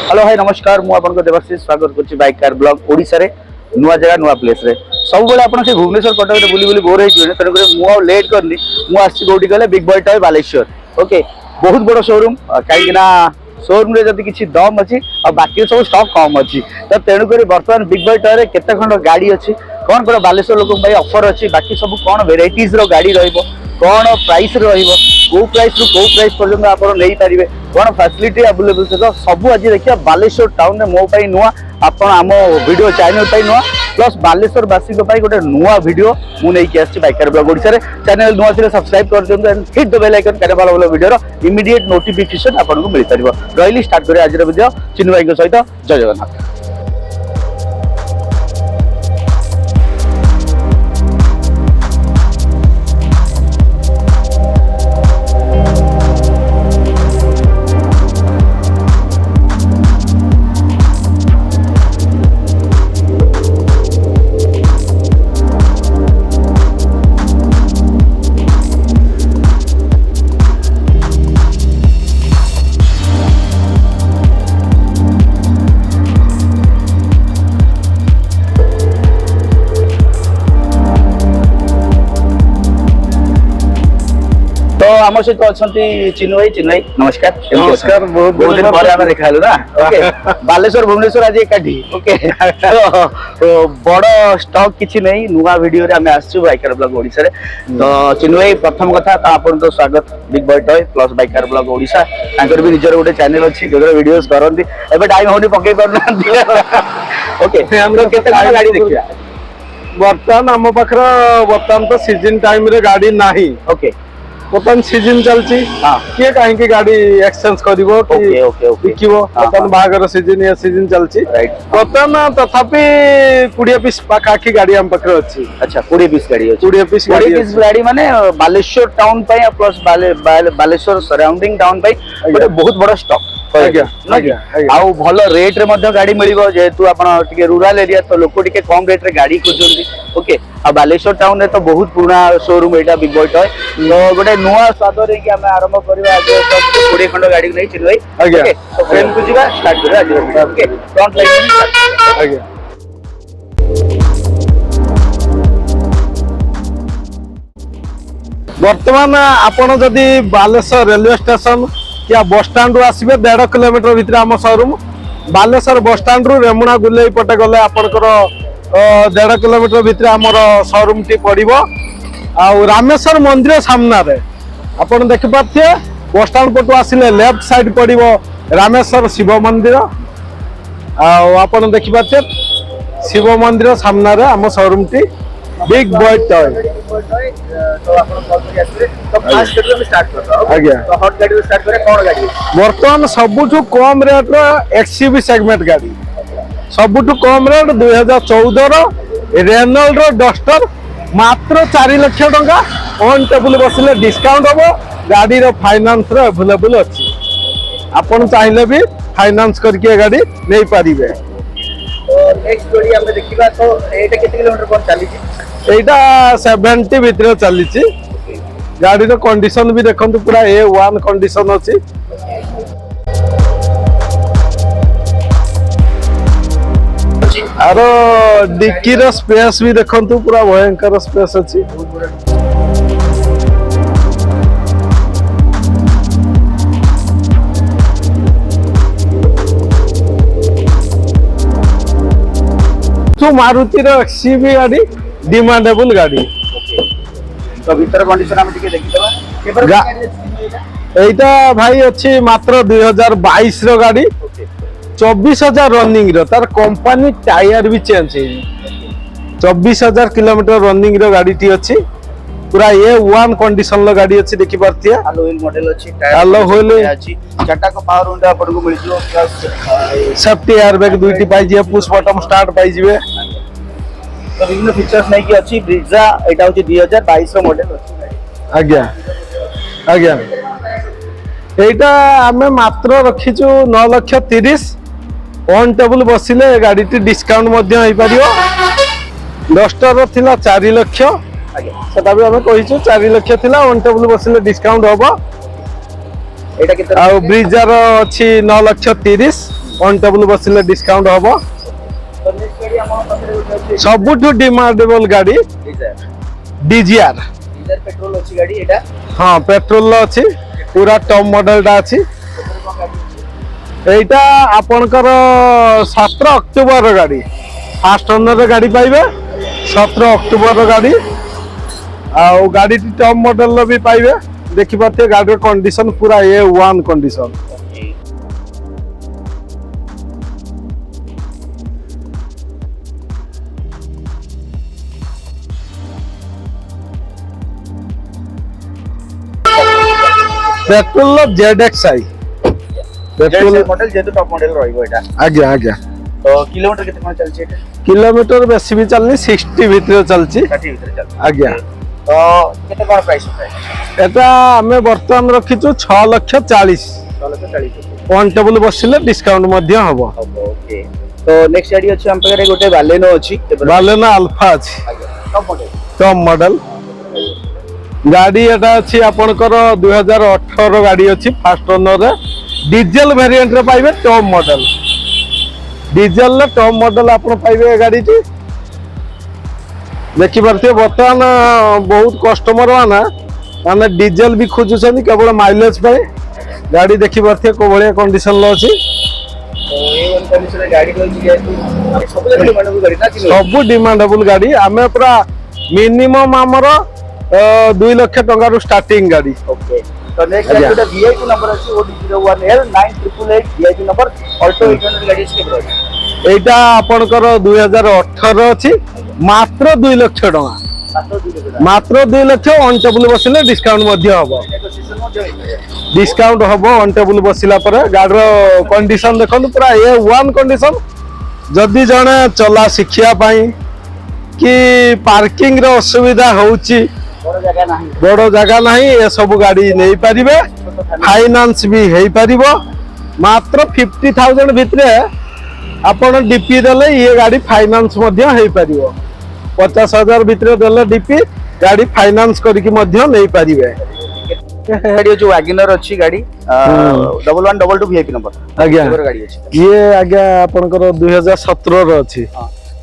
Hello hi नमस्कार मु आपन को देवाशीष स्वागत करछि बाइक कार ब्लॉग ओडिसा रे नुआ जगह नुआ प्लेस रे सब बेले आपन से भुवनेश्वर कटक रे बुली बुली बोर होई जने तने करे मु लेट करनी मु आछि कोठी कहले big boy toy Baleshwar okay बहुत बड़ शोरूम काई ना शोरूम रे जति किछि दम अछि और बाकी सब स्टॉक कम अछि त तेनु करे वर्तमान बिग बॉय टॉय रे केते खंड गाड़ी अछि कोन कोन बालेश्वर लोक भाई ऑफर अछि बाकी सब कोन वेराइटीज रो गाड़ी रहइबो कोन प्राइस रहइबो को प्राइस रु को प्राइस पर्यंत आपण नै पारिबे कोन फैसिलिटी अवेलेबल से सब आज देखिया बालेश्वर टाउन रे मो पई नुआ आपण आम वीडियो चैनल पई नुआ प्लस बालेश्वर वासी को पई गोटे नुआ वीडियो मु नै के आछि बाइकर ब्लॉग ओडिसा रे चैनल नुआ थिले सब्सक्राइब कर दियंतु and hit the bell icon करे वाला वाला वीडियो रो इमीडिएट नोटिफिकेशन आपण को मिल परिबो रहिली स्टार्ट करे आज रो वीडियो चिन्नु भाई के सहित जय जगन्नाथ। आम सहित अच्छा चिन्नु भाई नमस्कार नमस्कार बहुत दिन पर आम देखा ना ओके बालेश्वर भुवनेश्वर आज एकाठी ओके तो बड़ स्टॉक किछि नहीं नुआ वीडियो रे आमे आसछु बाइकर ब्लॉग ओडिसा रे तो चिन्नु भाई प्रथम कथा तो आपन तो स्वागत big boy toy plus biker blog Odisha तांकर भी निजर गोटे चैनल अछि जोगर वीडियोस करंती एबे टाइम होनी पके करनांती ओके हम लोग केते गाड़ी देखिया वर्तमान आम पाखर वर्तमान तो सीजन टाइम रे गाड़ी नाही ओके वर्तमान सीजन चलची किए कहीं गाड़ी एक्सचेंज करिवो कि बिकिवो वर्तमान बागर सीजन या सीजन चलची वर्तमान तथापि 20 पीस पाखाखी गाड़ी हम पकड़ अछि। अच्छा 20 पीस गाड़ी अछि 20 पीस गाड़ी माने बालेश्वर टाउन पई प्लस बालेश्वर सराउंडिंग टाउन पई बहुत बड़ा स्टॉक आउ भलो रेट रे मध्ये गाड़ी मिलिबो जेतु आपण टिके रूरल एरिया तो लोक टिके कम रेट रे गाड़ी खोजंती ओके आ बालेश्वर टाउन रे तो बहुत पुराना शोरूम एटा बिग बॉय टॉय तो गोटे नुआ स्वाद रे कि हमें आरंभ करबा आज 20 खंड गाड़ी नै चिन्नु भाई ओके तो फ्रेम को जिबा स्टार्ट करबा आज ओके फ्रंट लाइन आगे वर्तमान आपण जदी बालेश्वर रेलवे स्टेशन या बस स्टैंड रु आसीबे 1.5 किलोमीटर भीतर आम शोरूम बालेश्वर बस स्टैंड रु रेमुणा गुलेई पटे गले आपनकर 1.5 किलोमीटर भीतर आमर शोरूम टी पड़िबो आ रामेश्वर मंदिर सामना रे आपण देखि पाथे बस स्टैंड पटु आसिले लेफ्ट साइड पड़िबो रामेश्वर शिव मंदिर आ आपण देखि पाथे शिव मंदिर सामना रे आम showroom T big boy toy तो आपण कॉल करि आसले तो फास्ट करियो हम स्टार्ट करतो आज्ञा तो हॉट गाड़ी स्टार्ट करे कोन गाड़ी वर्तमान सबुठु कम रेट रो एक्सयूवी सेगमेंट गाड़ी सबुठु कम रेट 2014 रो रेनॉल्ड रो डस्टर मात्र 4 लाख टंका ऑन टेबल बसिले डिस्काउंट होबो गाड़ी रो फाइनेंस रो अवेलेबल अछि आपण चाहिले भी फाइनेंस करके गाड़ी नै पारिबे। तो नेक्स्ट गाड़ी हम देखिबा तो एटा केते किलोमीटर कोन चली छी एटा 70 भीतर चली छी गाड़ी रो कंडीशन भी देखंतु पूरा A1 कंडीशन अछि आरो डिक्की रो स्पेस भी देखंतु पूरा भयंकर स्पेस अछि तो मारुति रो एक्सयूवी गाड़ी डिमांडेबल गाड़ी तो भीतर कंडीशन हम टिके देखिबा एटा भाई अछि मात्र 2022 रो गाड़ी 24000 रनिंग रो तार कंपनी टायर भी चेंज है 24000 किलोमीटर रनिंग रो गाड़ी टी अछि पूरा A1 कंडीशन लो गाड़ी अछि देखि परथिया अलॉय मॉडल अछि टायर होले अछि चटा को पावर विंडो आपन को मिल जियो सेफ्टी एयरबैग दुईटी पाई जे पुश बटन स्टार्ट पाई जिवे तो विभिन्न फीचर्स नै कि अछि ब्रिजा एटा होछि 2022 रो मॉडल अछि आज्ञा आज्ञा एटा हमें मात्र रखिछु 9,30,000 ऑन टेबल बसिले गाड़ी टी डिस्काउंट मध्ये होई परियो डस्टर थिला 4 लाख सेटा भी हमें कहिछु 4 लाख थिला ऑन टेबल बसिले डिस्काउंट होबो एटा केते आ ब्रिजार अछि 9,30,000 ऑन टेबल बसिले डिस्काउंट हबो तो नेक्स्ट गाड़ी हम पाखरे होची सबुठु डिमांडेबल गाड़ी डीजीआर पेट्रोल अच्छी गाड़ी एटा हाँ पेट्रोल अच्छी पूरा टॉप मॉडल टा अच्छी एटा आपनकर 17 अक्टोबर गाड़ी फास्ट ओनर गाड़ी पाइबे 17 अक्टोबर गाड़ी आ गाड़ी टॉप मॉडल भी पाइबे देखि पाते गाड़ी कंडीशन पूरा A1 condition petrol ZXi petrol model जेतु टॉप मॉडल रहइबो एटा आज्ञा आज्ञा तो किलोमीटर केते कोन चलछि एटा किलोमीटर बेसी भी चलनी 60 भीतर चलछि 60 भीतर चल आज्ञा तो केते कोन प्राइस है एटा हमें वर्तमान रखिछु 6,40,000 6,40,000 ऑन टेबल बसिले डिस्काउंट मध्य हबो ओके तो नेक्स्ट गाड़ी अछि हम पाखरे गोटे बालेनो अछि बालेनो अल्फा अछि टॉप मॉडल गाड़ी एटा अछि आपनकर 2018 गाड़ी अछि फास्ट ओनर रे डीजल वेरिएंट रे पाइबे टॉप मॉडल डीजल रे टॉप मॉडल आपन पाइबे गाड़ी टी देखि परते वर्तमान बहुत कस्टमर माने डीजल भी खोजुछनी केवल माइलेज पे गाड़ी देखि परते को भलिया कंडीशन ल अछि तो ए वन कंडीशन गाड़ी को सब डिमांडेबल गाड़ी ना सब डिमांडेबल गाड़ी हमें पूरा मिनिमम हमर 2 लाख टका रो स्टार्टिंग गाड़ी ओके तो नेक्स्ट गाड़ी दा VIP नंबर अछि OD01L 9888 VIP नंबर ऑल्टो 800 गाड़ी के बरो एटा आपनकर 2018 अछि मात्र 2 लाख टका मात्र 2 लाख ऑन टेबल बसिले डिस्काउंट मध्य हबो डिस्काउंट हबो ऑन टेबल बसिला पर गाडीर कंडीशन देखन पूरा A1 कंडीशन जदी जने चला शिखिया पई कि पार्किंग रो असुविधा होउची बड़ जगह नहीं ये सब गाड़ी नहीं पारिबे फाइनेंस भी हेई पारिबो मात्र 50,000 भितरे आपण डीपी देले ये गाड़ी फाइनेंस मध्य हेई पारिबो 50,000 भितरे देले डीपी गाड़ी फाइनेंस करके मध्य नहीं पारिबे गाड़ी जो वैगनर अछि गाड़ी 1122 VIP नंबर आज्ञा गाड़ी अछि ये आज्ञा आपनकर 2017 रो अछि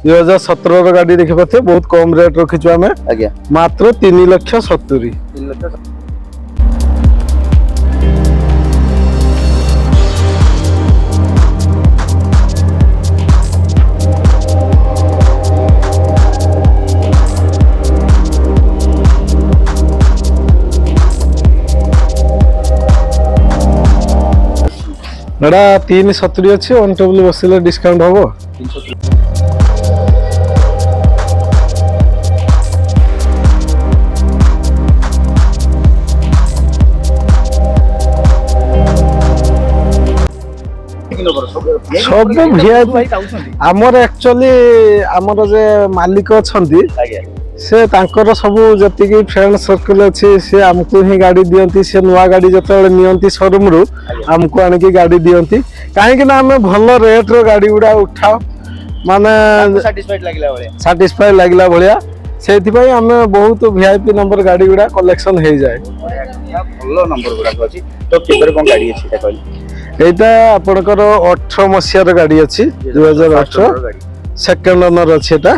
2017 रो गाड़ी देखि पथे बहुत कम रेट रखिछु हमें आज्ञा मात्र 3,70,000 एडा 370 अछि ऑन टेबल बसिले डिस्काउंट हबो 370 सब VIP हमर एक्चुअली हमर जे मालिक अछंती से तांकर सब जति की फ्रेंड सर्कल अछि से हमको ही गाड़ी दियंती से नवा गाड़ी जतले नियंती शोरूम रु हमको आनि की गाड़ी दियंती काहे कि ना हमें भलो रेट रो गाड़ी उडा उठाओ माने सैटिस्फाई लागला भलिया सेति पई हमें बहुत VIP नंबर गाड़ी उडा कलेक्शन हे जाय भलो नंबर गुडा अछि तो केबर कोन गाड़ी अछि त कहली एटा आपनकर 18 मसिया गाड़ी अछि 2018 सेकंड ओनर अछि एटा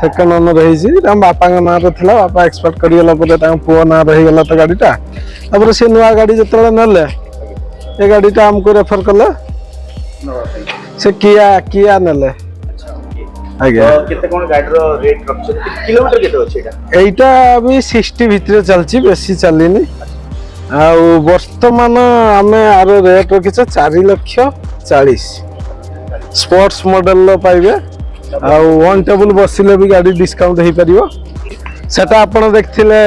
सेकंड ओनर रही हम बापा का नाम रथिला बापा एक्सपर्ट करियला परे ता पुओ ना रही गेला त गाड़ीटा तबरे से नवा गाड़ी जतले नले ए गाड़ीटा हमको रेफर करले से किया नले आगे केते कोन गाड़ी रो रेट रखछ किलोमीटर केते अछि एटा एटा अभी 60 भीतर चलछि बेसी चलिनी आ वर्तमान हमें आरो रेट रखिछ 4,40,000 स्पोर्ट्स मॉडल लो पाइबे आ वन टेबल बसिले भी गाड़ी डिस्काउंट हे परिबो सेटा आपण देखथिले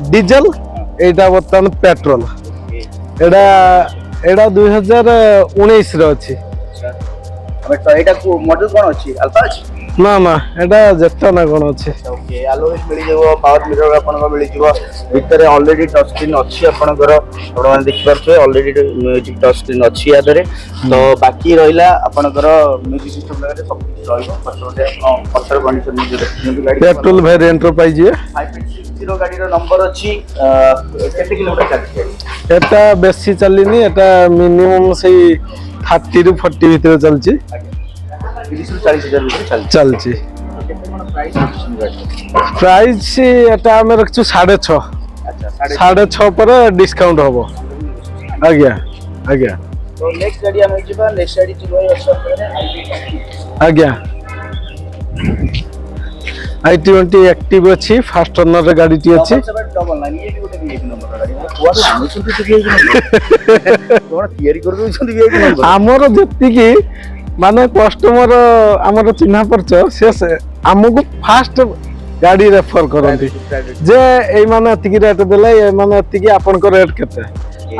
डीजल एटा वर्तमान पेट्रोल एडा 2019 रो अछि अब तो एटा को मॉडल कोन अछि अल्फा अछि ना ना एटा जेता ना कोन अछि ओके अलॉय मिली जेबो पावर मिरर आपन को मिली जेबो भीतर ऑलरेडी टच स्क्रीन अछि आपन घर आपण देखि परछे ऑलरेडी म्यूजिक टच स्क्रीन अछि यादरे तो बाकी रहिला आपन घर म्यूजिक सिस्टम लगे सब कुछ रहइबो पत्थर कंडीशन में जो गाड़ी पेट्रोल वेरिएंट रो पाई जे 560 गाड़ी रो नंबर अछि केते किलोमीटर चलछि এটা বেশি চালিনি, এটা মিনিমম সেই 30 ରୁ 40 ভিতরে চলছে। 30 ରୁ 40,000 ଭିତରେ ଚାଲିଛି। ଚାଲିଛି। କେତେ କ'ଣ ପ୍ରାଇସ୍ ରଖିଛନ୍ତି ଗାଡ଼ିର? ପ୍ରାଇସ୍ এটা ଆମେ ରଖିଛୁ 6.5। ଆଚ୍ଛା 6.5 ପରେ ଡିସକାଉଣ୍ଟ ହବ। ଆଜ୍ଞା ଆଜ୍ଞା ତ ନେକ୍ସଟ ଗାଡ଼ି ଆମେ ଯିବା। ନେକ୍ସଟ ଗାଡ଼ି ଯିବ ଅଛି ଆପଣଙ୍କର ଆଜ୍ଞା i20 ଆକ୍ଟିଭ ଅଛି, ଫାଷ୍ଟ ଓନର ଗାଡ଼ିଟି ଅଛି। ଡବଲ ନାଇଁ, ଇଏ ବି ଗୋଟେ VIP ନମ୍ବର ଗାଡ଼ି। କୁଆଡୁ ଆଣୁଛନ୍ତି ସେ VIP ନମ୍ବର? କ'ଣ ତିଆରି କରି ଦଉଛନ୍ତି VIP ନମ୍ବର? ଆମର ଯେତିକି ମାନେ କଷ୍ଟମର ଆମର ଚିହ୍ନା ପରିଚୟ, ସେ ଆମକୁ ଫାଷ୍ଟ ଗାଡ଼ି ରେଫର କରନ୍ତି ଯେ ଏଇମାନେ ଏତିକି ରେଟ୍ ଦେଲେ, ଏମାନେ ଏତିକି, ଆପଣଙ୍କ ରେଟ୍ କେତେ?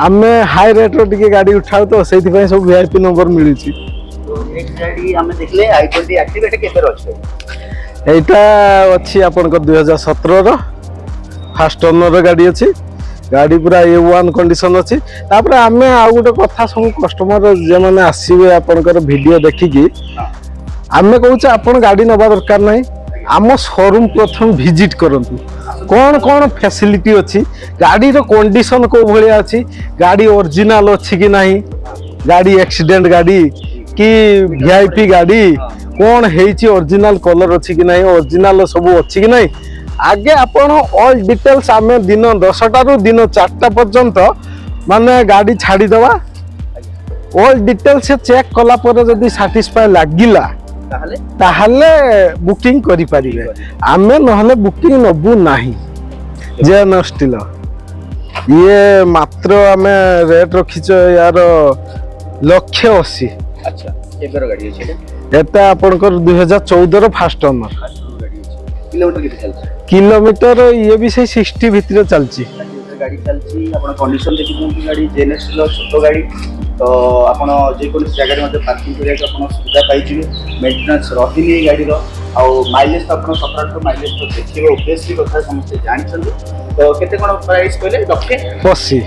ଆମେ ହାଇ ରେଟ୍ର ଟିକେ ଗାଡ଼ି ଉଠାଉ ତ, ସେଇଥିପାଇଁ ସବୁ VIP ନମ୍ବର ମିଳୁଛି। ନେକ୍ସଟ ଗାଡ଼ି ଆମେ ଦେଖିଲେ i20 ଆକ୍ଟିଭ। ଏଟା କେବେର ଅଛି? এইটা ଅଛି ଆପଣଙ୍କ 2017ର ଫାଷ୍ଟ ଓନର ଗାଡ଼ି ଅଛି। ଗାଡ଼ି ପୁରା A1 କଣ୍ଡିସନ ଅଛି। ତାପରେ ଆମେ ଆଉ ଗୋଟେ କଥା, ସବୁ କଷ୍ଟମର ଯେମାନେ ଆସିବେ ଆପଣଙ୍କର ଭିଡ଼ିଓ ଦେଖିକି, ଆମେ କହୁଛେ ଆପଣ ଗାଡ଼ି ନେବା ଦରକାର ନାହିଁ, ଆମ ଶୋରୁମ୍ ପ୍ରଥମେ ଭିଜିଟ୍ କରନ୍ତୁ। କ'ଣ କ'ଣ ଫ୍ୟାସିଲିଟି ଅଛି, ଗାଡ଼ିର କଣ୍ଡିସନ କେଉଁ ଭଳିଆ ଅଛି, ଗାଡ଼ି ଅରିଜିନାଲ ଅଛି କି ନାହିଁ, ଗାଡ଼ି ଆକ୍ସିଡେଣ୍ଟ ଗାଡ଼ି କି VIP ଗାଡ଼ି, କ'ଣ ହେଇଛି, ଅରିଜିନାଲ କଲର ଅଛି କି ନାହିଁ, ଅରିଜିନାଲ ସବୁ ଅଛି କି ନାହିଁ, ଆଗେ ଆପଣ ଅଲ୍ ଡିଟେଲ୍ସ ଆମେ ଦିନ 10ଟାରୁ ଦିନ 4ଟା ପର୍ଯ୍ୟନ୍ତ ମାନେ ଗାଡ଼ି ଛାଡ଼ିଦେବା। ଅଲ୍ ଡିଟେଲ୍ସ ଚେକ୍ କଲା ପରେ ଯଦି ସାଟିସ୍ଫାଏ ଲାଗିଲା ତାହେଲେ ବୁକିଂ କରିପାରିବେ। ଆମେ ନହେଲେ ବୁକିଂ ନେବୁ ନାହିଁ। ଜେଏନ୍ ଷ୍ଟିଲ ଇଏ ମାତ୍ର ଆମେ ରେଟ୍ ରଖିଛୁ ୟାର 1,80,000। ଆଚ୍ଛା କେବେର ଗାଡ଼ି ଅଛି ଏଟା? এটা ଆପଣଙ୍କର 2014ର ଫାଷ୍ଟ ଓନର। କିଲୋମିଟର କେତେ ଚାଲିଛି? କିଲୋମିଟର ଇଏ ବି ସେଇ 60 ଭିତରେ ଚାଲିଛି। ଗାଡ଼ି ଚାଲିଛି। ଆପଣ କଣ୍ଡିସନ ଦେଖିଛନ୍ତି ଗାଡ଼ି ଜେନେସିର ଛୋଟ ଗାଡ଼ି, ତ ଆପଣ ଯେକୌଣସି ଜାଗାରେ ମଧ୍ୟ ପାର୍କିଂ କରିବାକୁ ଆପଣ ସୁବିଧା ପାଇଯିବେ। ମେଣ୍ଟେନାନ୍ସ ରହିନି ଏଇ ଗାଡ଼ିର। ଆଉ ମାଇଲେଜ ତ ଆପଣ 17 ମାଇଲେଜ ତ ଦେଖିବେ ଓବିୟସଲି, କଥା ସମସ୍ତେ ଜାଣିଛନ୍ତି। ତ କେତେ କ'ଣ ପ୍ରାଇସ୍ କହିଲେ? 1,80,000।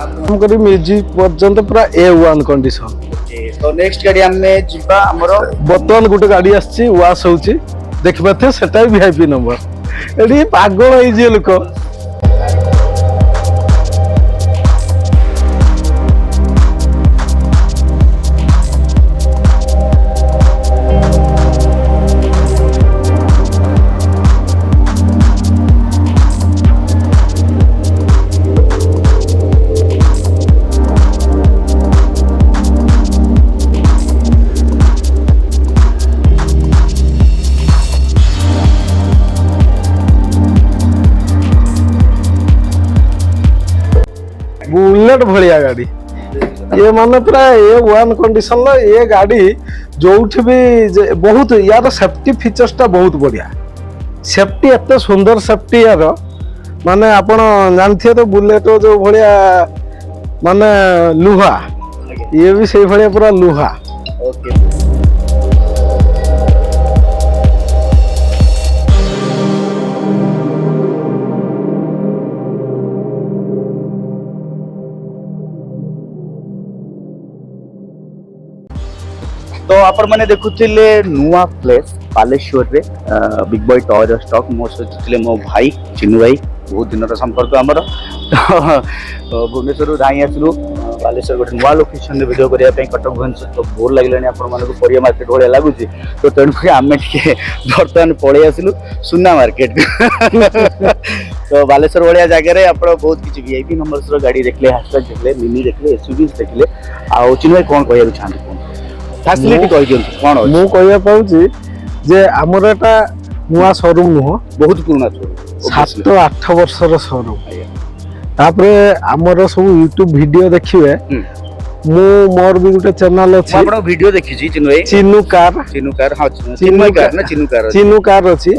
ଆମକରି ମ୍ୟୁଜିକ୍ ପର୍ଯ୍ୟନ୍ତ ପୁରା A1 କଣ୍ଡିସନ। ତ ନେକ୍ସଟ ଗାଡ଼ି ଆମେ ଯିବା। ଆମର ବର୍ତ୍ତମାନ ଗୋଟେ ଗାଡ଼ି ଆସିଛି, ୱାସ୍ ହଉଛି, ଦେଖିପାରୁଥିବେ, ସେଟା ବି VIP ନମ୍ବର। ଏଠି ପାଗଳ ହେଇଯିବେ ଲୋକ। बुलेट भलिया गाड़ी ये माने पूरा A1 कंडीशन ये गाड़ी जो भी बहुत यार सेफ्टी फीचर्स टा बहुत बढ़िया। सेफ्टी एत सुंदर सेफ्टी यार माने आपण जानथिए तो बुलेट जो भलिया माने लुहा ये भी सही भलिया पूरा लुहा। ओके तो आपण मैंने देखुले नुआ प्लेस बालेश्वर रे बिग बॉय टॉयर स्टॉक मो सहित मो भाई चिन्नू भाई बहुत दिन संपर्क आमर तो भुवनेश्वर धाई आसलु बालेश्वर गोटे नुआ लोकेशन में भिडियो करने कटक भुवनेश्वर तो बोर लगे आपको परिया मार्केट भाया लगुच तो तेणुक आम टे बर्तमान पलि आसलु सुना मार्केट तो बालेश्वर भाया जगह आप बहुत किसी VIP नंबर गाड़ी देखले हैशटैग देखले मिनी देखले SUVs देखले आ चिन्नू भाई कौन कहना चाहते फैसिलिटी कहि दियंतु कोन मु कहया पाउची जे हमर एटा नुआ शोरूम नुह बहुत पुराना शोरूम 7-8 वर्षर शोरूम तापरे हमर सब YouTube वीडियो देखिवे मु मोर भी गुटे चैनल अछि आपण वीडियो देखि छी चिन्नू भाई चिन्नू कार हां चिन्नू कार अछि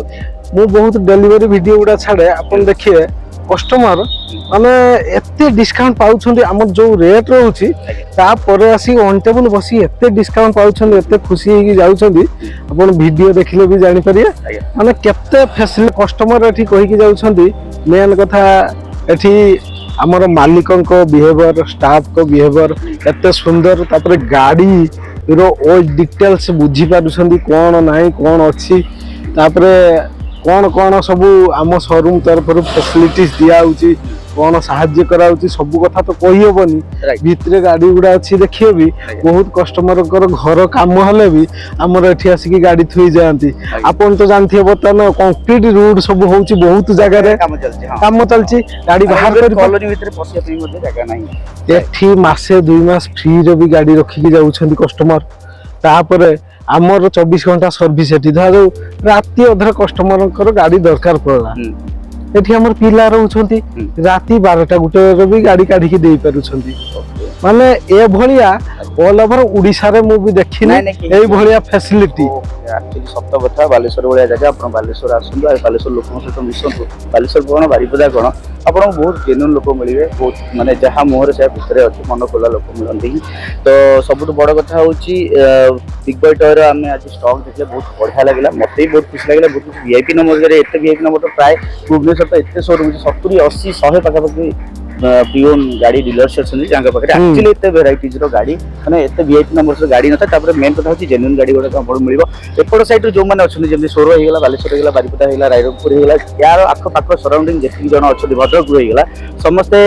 मु बहुत डिलीवरी वीडियो गुडा छाडे आपण देखिए कस्टमर माने एते डिस्काउंट पाउछन्ती हमर जो रेट रहउची ता परे आसी ऑन टेबल बसी एते डिस्काउंट पाउछन्ती एते खुशी होई जाउछन्ती आपण वीडियो देखिले भी जानि परिए माने केते फैसिलिटी कस्टमर एठी कहि कि जाउछन्ती मेन कथा एठी हमर मालिकन को बिहेवियर स्टाफ को बिहेवियर एते सुंदर तापर गाड़ी रो ऑल डिटेल्स बुझी पारुछन्ती कोन नाही कोन अछि तापर कौन कौन सब आम शोरूम तरफ फैसिलिटीज दिया कौन साहाय्य कराउची सब कथा तो कही हेबनी Right. भितरे गाड़ी गुड़ा अच्छी देखिए भी बहुत कस्टमर घर काम हेले भी आमर एठी आसिकी गाड़ी थुई जाती आपन तो जानथिए बर्तमान कंक्रीट रोड सब होउची बहुत जगह रे काम चलछि हां काम चलची गाड़ी बाहर कर कॉलोनी भीतर पसिया पई मध्ये जगह नाही एठी मासे 2 मास फ्री रे भी गाड़ी रखी के जाउछंती कस्टमर तापरे आमर 24 घंटा सर्विस एठी धर राती अधर कस्टमर गाड़ी दरकार पड़ला एठी हमर पिला रहउछंती राती 12टा गुटे भी गाड़ी काढी के देई पारुछंती माने ए भलिया ऑल ओवर ओडिसा रे मु भी देखि नै एई भलिया फैसिलिटी एक्चुअली सप्त कथा बालेश्वर भलिया जगह आपण बालेश्वर आसंतु आ बालेश्वर लोकन सहित मिसंतु बालेश्वर कोन बारिपदा कोन आपण बहुत जेन्युइन लोक मिलिबे बहुत माने जहा मोहर से भितरे अछि मन खोला लोक मिलंती तो सबटु बड़ कथा होची बिग बाय टॉयर हमें आज स्टॉक देखले बहुत बढ़िया लागला मते बहुत खुशी लागला बहुत वीआईपी नंबर रे एते वीआईपी नंबर तो प्राय भुवनेश्वर तो एते शोरूम 70 80 100 पाखा पाखी प्रियोन गाड़ी डीलरशिप छन जांगा पाखरे एक्चुअली एते वेराइटीज रो गाड़ी माने एते वीआईपी नंबर से गाड़ी नता तापर मेन कथा होची जेन्युइन गाड़ी गोडा आपण मिलिबो एपड साइड रो जो माने अछन जेमि सोरो हेगला बालेश्वर हेगला बारिपदा हेगला रायरंगपुर हेगला यार आख पाख सराउंडिंग जेति जण अछन भद्रक रो हेगला समस्ते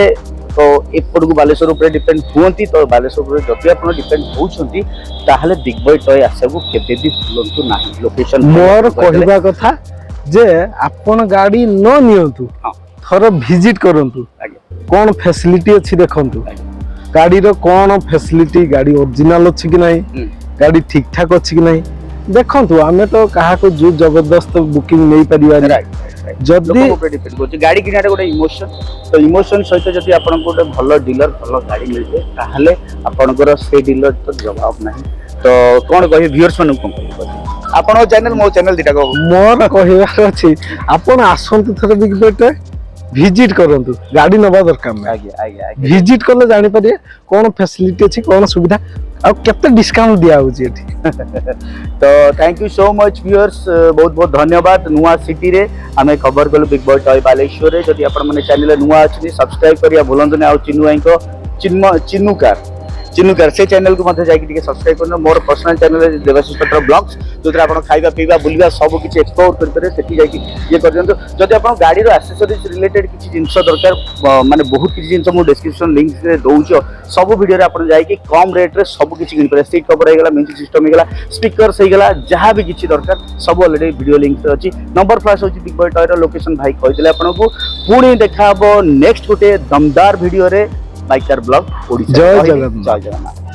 तो एपड को बालेश्वर ऊपर डिपेंड हुंती तो बालेश्वर ऊपर जति आपण डिपेंड होउछंती ताहले बिग बाय टॉय आसेबु केते भी भूलंतु नाही लोकेशन मोर कहिबा कथा जे आपण गाड़ी न नियंतु थर विजिट करंतु कौन फैसिलिटी अच्छी देखंतु गाड़ी रो कौन फैसिलिटी गाड़ी ओरिजिनल अच्छी कि नहीं गाड़ी ठीक ठाक अच्छी कि नहीं देखंतु आमे तो कहा को जो जबरदस्त बुकिंग नहीं परिवार जदी गाड़ी किनारे गोटे इमोशन तो इमोशन सहित जदी आपन को गोटे भलो डीलर भलो गाड़ी मिल जाए ताहले आपनकर से डीलर तो जवाब नहीं तो कोन कहि व्यूअर्स मन को आपन चैनल मो चैनल दिटा को मोर कहिबार अछि आपन आसंतु थरे बिग बेटे विजिट करंतु गाड़ी नबा दरकार में आगे विजिट करले जानि परिए कोन फैसिलिटी अछि कोन सुविधा आ केते डिस्काउंट दिया होछि एठी तो thank you so much viewers बहुत बहुत धन्यवाद नुआ सिटी रे हमें खबर कलु बिग बाय टॉय बालेश्वर रे जदि आपण माने चैनल नुआ अछि सब्सक्राइब करिया भूलंतु ने आ चिन्नु आई को चिन्नु कार से चैनल को मथे जाई के सब्सक्राइब करनो मोर पर्सनल चैनल है देवाशीष पत्र ब्लॉग्स जोतरा आपण खाइबा पीबा बुलिबा सब किछि एक्सप्लोर कर करे सेठी जाई ये कर दियंतो जदि आपण गाड़ी रो एक्सेसरीज रिलेटेड किछि जिंस दरकार माने बहुत किछि जिंस मो डिस्क्रिप्शन लिंक रे दोउछो सब वीडियो रे आपण जाई कि कम रेट रे सब किछि किन करे सीट कवर हे गेला म्यूजिक सिस्टम हे गेला स्पीकर से गेला जहां भी किछि दरकार सब ऑलरेडी वीडियो लिंक रे अछि नंबर फ्लैश होछि बिग बाय टॉय रो लोकेशन भाई कहि दिले आपण को पुणी देखा हबो नेक्स्ट गोटे दमदार वीडियो रे बाइकर ब्लॉग ओडिसा जय जगन्नाथ। जय जगन्नाथ।